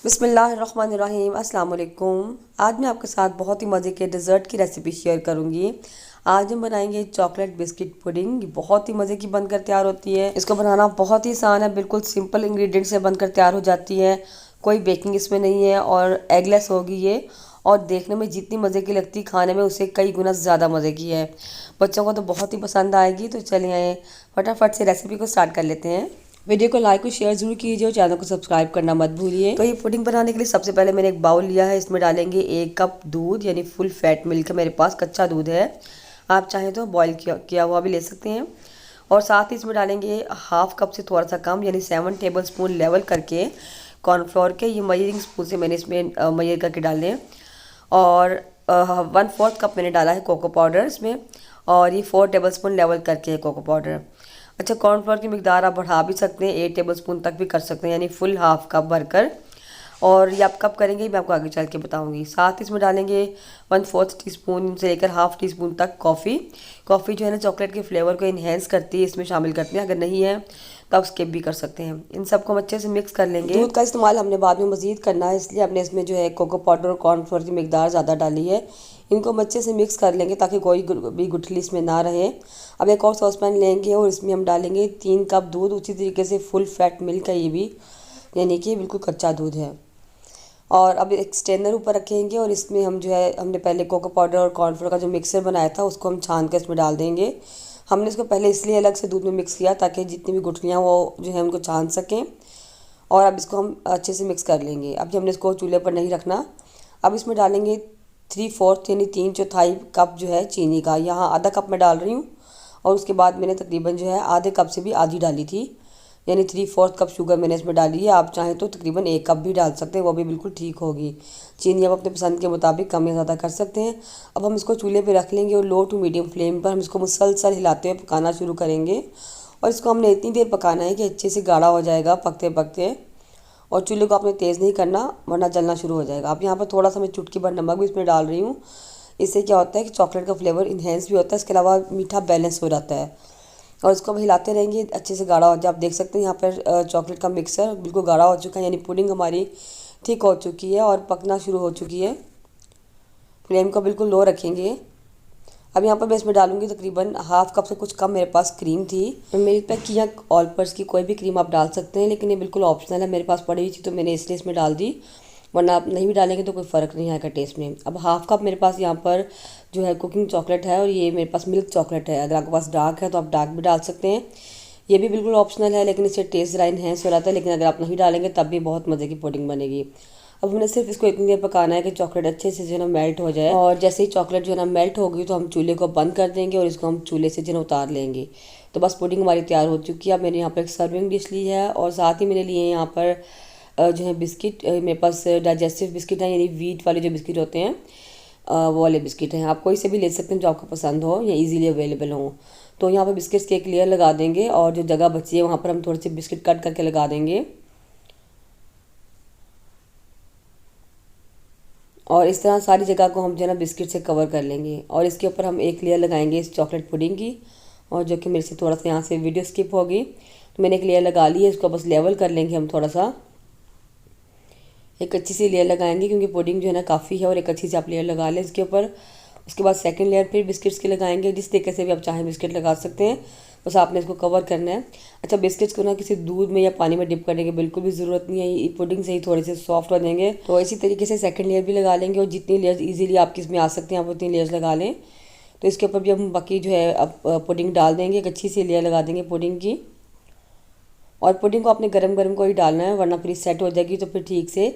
बिस्मिल्लाहिर्रहमानिर्रहीम अस्सलाम वालेकुम। आज मैं आपके साथ बहुत ही मज़े के डिज़र्ट की रेसिपी शेयर करूंगी। आज हम बनाएंगे चॉकलेट बिस्किट पुडिंग। ये बहुत ही मज़े की बनकर तैयार होती है। इसको बनाना बहुत ही आसान है, बिल्कुल सिंपल इंग्रेडिएंट से बनकर तैयार हो जाती है। कोई बेकिंग इसमें नहीं है और एगलेस होगी ये। और देखने में जितनी मज़े की लगती, खाने में उसे कई गुना ज़्यादा मज़े की है। बच्चों को तो बहुत ही पसंद आएगी। तो चलिए फटाफट से रेसिपी को स्टार्ट कर लेते हैं। वीडियो को लाइक और शेयर जरूर कीजिए और चैनल को सब्सक्राइब करना मत भूलिए। तो ये पुडिंग बनाने के लिए सबसे पहले मैंने एक बाउल लिया है। इसमें डालेंगे 1 कप दूध, यानी फुल फैट मिल्क। मेरे पास कच्चा दूध है, आप चाहें तो बॉईल किया हुआ भी ले सकते हैं। और साथ ही इसमें डालेंगे 1/2 कप से थोड़ा सा कम, यानी 7 टेबल स्पून लेवल करके कॉर्नफ्लोर के। ये मयरिंग स्पून से मैंने इसमें मयर करके डालने हैं। और 1/4 कप मैंने डाला है कोको पाउडर इसमें। और ये 4 टेबल स्पून लेवल करके है कोको पाउडर। अच्छा, कॉर्नफ्लोर की मिकदार आप बढ़ा भी सकते हैं, 8 टेबल स्पून तक भी कर सकते हैं, यानी फुल 1/2 कप भरकर। और ये आप कब करेंगे मैं आपको आगे चल के बताऊंगी। साथ ही इसमें डालेंगे 1/4 टीस्पून से लेकर 1/2 टीस्पून तक कॉफ़ी जो है ना चॉकलेट के फ्लेवर को इन्हेंस करती है, इसमें शामिल करते हैं। अगर नहीं है तो आप स्किप भी कर सकते हैं। इन सबको हम अच्छे से मिक्स कर लेंगे। दूध का इस्तेमाल हमने बाद में मज़ीद करना है, इसलिए हमने इसमें जो है कोको पाउडर और कॉर्नफ्लोर की मिकदार ज़्यादा डाली है। इनको हम अच्छे से मिक्स कर लेंगे ताकि कोई भी गुठली इसमें ना रहे। अब एक और सॉसपैन लेंगे और इसमें हम डालेंगे 3 कप दूध। उसी तरीके से फुल फैट मिल्क है ये भी, यानी कि बिल्कुल कच्चा दूध है। और अब एक स्ट्रेनर ऊपर रखेंगे और इसमें हम जो है हमने पहले कोको पाउडर और कॉर्नफ्लोर का जो मिक्सर बनाया था उसको हम छान कर इसमें डाल देंगे। हमने इसको पहले इसलिए अलग से दूध में मिक्स किया ताकि जितनी भी गुठलियाँ वो जो है उनको छान सकें। और अब इसको हम अच्छे से मिक्स कर लेंगे। अब हमने इसको चूल्हे पर नहीं रखना। अब इसमें डालेंगे 3/4 यानी 3/4 कप जो है चीनी का। यहाँ आधा कप मैं डाल रही हूँ और उसके बाद मैंने तकरीबन जो है आधे कप से भी आधी डाली थी, यानी 3/4 कप शुगर मैंने इसमें डाली है। आप चाहें तो तकरीबन 1 कप भी डाल सकते हैं, वो भी बिल्कुल ठीक होगी। चीनी आप अपने पसंद के मुताबिक कम या ज़्यादा कर सकते हैं। अब हम इसको चूल्हे पे रख लेंगे और लो टू मीडियम फ्लेम पर हम इसको मुसलसल हिलाते हुए पकाना शुरू करेंगे। और इसको हमने इतनी देर पकाना है कि अच्छे से गाढ़ा हो जाएगा पकते पकते। और चूल्हे को आपने तेज़ नहीं करना वरना जलना शुरू हो जाएगा। अब यहाँ पर थोड़ा सा मैं चुटकी भर नमक भी इसमें डाल रही हूँ। इससे क्या होता है कि चॉकलेट का फ्लेवर इन्हेंस भी होता है, इसके अलावा मीठा बैलेंस हो जाता है। और इसको हम हिलाते रहेंगे अच्छे से गाढ़ा हो जाए। आप देख सकते हैं यहाँ पर चॉकलेट का मिक्सर बिल्कुल गाढ़ा हो चुका है, यानी पुडिंग हमारी ठीक हो चुकी है और पकना शुरू हो चुकी है। फ्लेम को बिल्कुल लो रखेंगे। अब यहाँ पर मैं इसमें डालूंगी तकरीबन 1/2 कप से कुछ कम मेरे पास क्रीम थी। मिल्क पैक की या ऑल पर्स की कोई भी क्रीम आप डाल सकते हैं, लेकिन ये बिल्कुल ऑप्शनल है। मेरे पास पड़ी हुई थी तो मैंने इसलिए इसमें डाल दी, वरना आप नहीं भी डालेंगे तो कोई फ़र्क नहीं आएगा टेस्ट में। अब 1/2 कप मेरे पास यहाँ पर जो है कुकिंग चॉकलेट है और ये मेरे पास मिल्क चॉकलेट है। अगर आपके पास डार्क है तो आप डार्क भी डाल सकते हैं, ये भी बिल्कुल ऑप्शनल है, लेकिन इससे टेस्ट ज़रा इन्हेंस हो जाता है। लेकिन अगर आप नहीं डालेंगे तब भी बहुत मज़े की पुडिंग बनेगी। अब हमने सिर्फ इसको इतनी देर पकाना है कि चॉकलेट अच्छे से जो है ना मेल्ट हो जाए। और जैसे ही चॉकलेट जो है ना मेल्ट होगी तो हम चूल्हे को बंद कर देंगे और इसको हम चूल्हे से जो है ना उतार लेंगे। तो बस पुडिंग हमारी तैयार हो चुकी है। अब मैंने यहाँ पर एक सर्विंग डिश ली है और साथ ही मैंने लिए हैं यहाँ पर जो है बिस्किट। मेरे पास डाइजेस्टिव बिस्किट है, यानी वीट वाले जो बिस्किट होते हैं वो वाले बिस्किट हैं। आप कोई से भी ले सकते हैं जो आपको पसंद हो या इजीली अवेलेबल हो। तो यहाँ पर बिस्किट्स की एक लेयर लगा देंगे और जो जगह बची है वहाँ पर हम थोड़े से बिस्किट कट करके लगा देंगे। और इस तरह सारी जगह को हम जो है ना बिस्किट से कवर कर लेंगे। और इसके ऊपर हम एक लेयर लगाएंगे इस चॉकलेट पुडिंग की, और जो कि मेरे से थोड़ा सा यहाँ से वीडियो स्किप होगी तो मैंने एक लेयर लगा ली है। इसको बस लेवल कर लेंगे हम, थोड़ा सा एक अच्छी सी लेयर लगाएंगे क्योंकि पुडिंग जो है ना काफ़ी है, और एक अच्छी सी आप लेयर लगा लें इसके ऊपर। उसके बाद सेकंड लेयर फिर बिस्किट्स की लगाएंगे। जिस तरीके से भी आप चाहें बिस्किट लगा सकते हैं, बस आपने इसको कवर करना है। अच्छा, बिस्किट्स को ना किसी दूध में या पानी में डिप करने की बिल्कुल भी ज़रूरत नहीं है, ये पुडिंग से ही थोड़े से सॉफ्ट हो जाएंगे। तो इसी तरीके से सेकंड लेयर भी लगा लेंगे और जितनी लेयर्स इजीली आपकी इसमें आ सकते हैं आप उतनी लेयर्स लगा लें। तो इसके ऊपर भी हम बाकी जो है अब पुडिंग डाल देंगे, एक अच्छी सी लेयर लगा देंगे पुडिंग की। और पुडिंग को आपने गरम गरम को ही डालना है, वरना फिर सेट हो जाएगी तो फिर ठीक से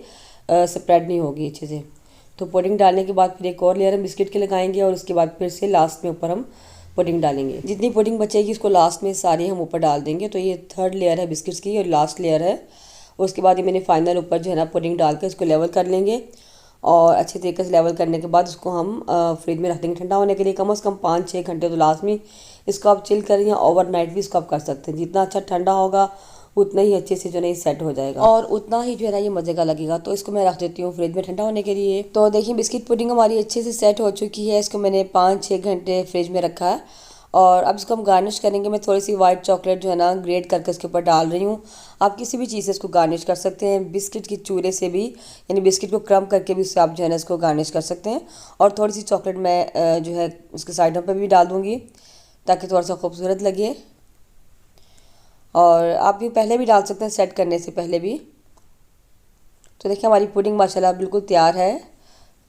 स्प्रेड नहीं होगी अच्छे से। तो पुडिंग डालने के बाद फिर एक और लेयर हम बिस्किट के लगाएंगे और उसके बाद फिर से लास्ट में ऊपर हम पुडिंग डालेंगे। जितनी पुडिंग बचेगी इसको लास्ट में सारी हम ऊपर डाल देंगे। तो ये थर्ड लेयर है बिस्किट्स की और लास्ट लेयर है। उसके बाद ये मैंने फाइनल ऊपर जो है ना पुडिंग डाल के इसको लेवल कर लेंगे। और अच्छे तरीके से लेवल करने के बाद इसको हम फ्रिज में रख देंगे ठंडा होने के लिए, कम से कम 5-6 घंटे। तो लाजमी इसको आप चिल करें या ओवरनाइट भी इसको आप कर सकते हैं। जितना अच्छा ठंडा होगा उतना ही अच्छे से जो है ये सेट हो जाएगा और उतना ही जो है ना ये मज़े का लगेगा। तो इसको मैं रख देती हूँ फ्रिज में ठंडा होने के लिए। तो देखिए बिस्किट पुडिंग हमारी अच्छे से सेट हो चुकी है। इसको मैंने 5-6 घंटे फ्रिज में रखा है और अब इसको हम गार्निश करेंगे। मैं थोड़ी सी वाइट चॉकलेट जो है ना ग्रेट करके इसके ऊपर डाल रही हूँ। आप किसी भी चीज़ से इसको गार्निश कर सकते हैं, बिस्किट की चूरे से भी, यानी बिस्किट को क्रम करके भी इससे आप जो है ना इसको गार्निश कर सकते हैं। और थोड़ी सी चॉकलेट मैं जो है उसके साइडों पर भी डाल दूँगी ताकि थोड़ा सा खूबसूरत लगे। और आप भी पहले भी डाल सकते हैं, सेट करने से पहले भी। तो देखिए हमारी पुडिंग माशाल्लाह बिल्कुल तैयार है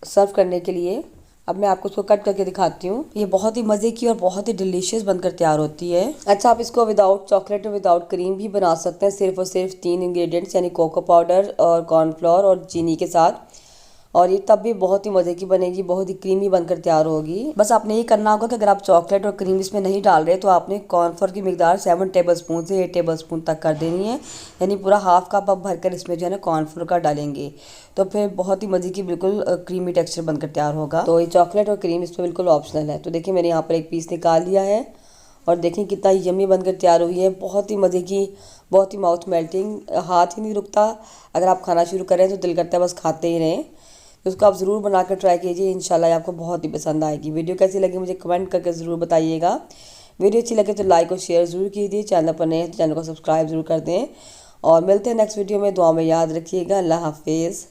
सर्व करने के लिए। अब मैं आपको इसको कट करके दिखाती हूँ। ये बहुत ही मज़े की और बहुत ही डिलीशियस बनकर तैयार होती है। अच्छा, आप इसको विदाउट चॉकलेट और विदाउट क्रीम भी बना सकते हैं, सिर्फ और सिर्फ 3 इंग्रेडिएंट्स यानी कोको पाउडर और कॉर्नफ्लोर और चीनी के साथ। और ये तब भी बहुत ही मज़े की बनेगी, बहुत ही क्रीमी बनकर तैयार होगी। बस आपने ये करना होगा कि अगर आप चॉकलेट और क्रीम इसमें नहीं डाल रहे तो आपने कॉर्नफ्लोर की मिकदार 7 टेबलस्पून से 8 टेबलस्पून तक कर देनी है, यानी पूरा हाफ कप आप भरकर इसमें जो है ना कॉर्नफ्लोर का डालेंगे तो फिर बहुत ही मज़े की बिल्कुल क्रीमी टेक्सचर बनकर तैयार होगा। तो ये चॉकलेट और क्रीम इसमें बिल्कुल ऑप्शनल है। तो देखिए मैंने यहाँ पर एक पीस निकाल लिया है और देखें कितना यम्मी बनकर तैयार हुई है, बहुत ही मज़े की, बहुत ही माउथ मेल्टिंग, हाथ ही नहीं रुकता। अगर आप खाना शुरू करें तो दिल करता है बस खाते ही रहें। तो उसको आप ज़रूर बनाकर ट्राई कीजिए, इंशाल्लाह आपको बहुत ही पसंद आएगी। वीडियो कैसी लगी मुझे कमेंट करके ज़रूर बताइएगा। वीडियो अच्छी लगे तो लाइक और शेयर ज़रूर कीजिए। चैनल पर नए हैं तो चैनल को सब्सक्राइब ज़रूर कर दें। और मिलते हैं नेक्स्ट वीडियो में। दुआ में याद रखिएगा। अल्लाह हाफिज़।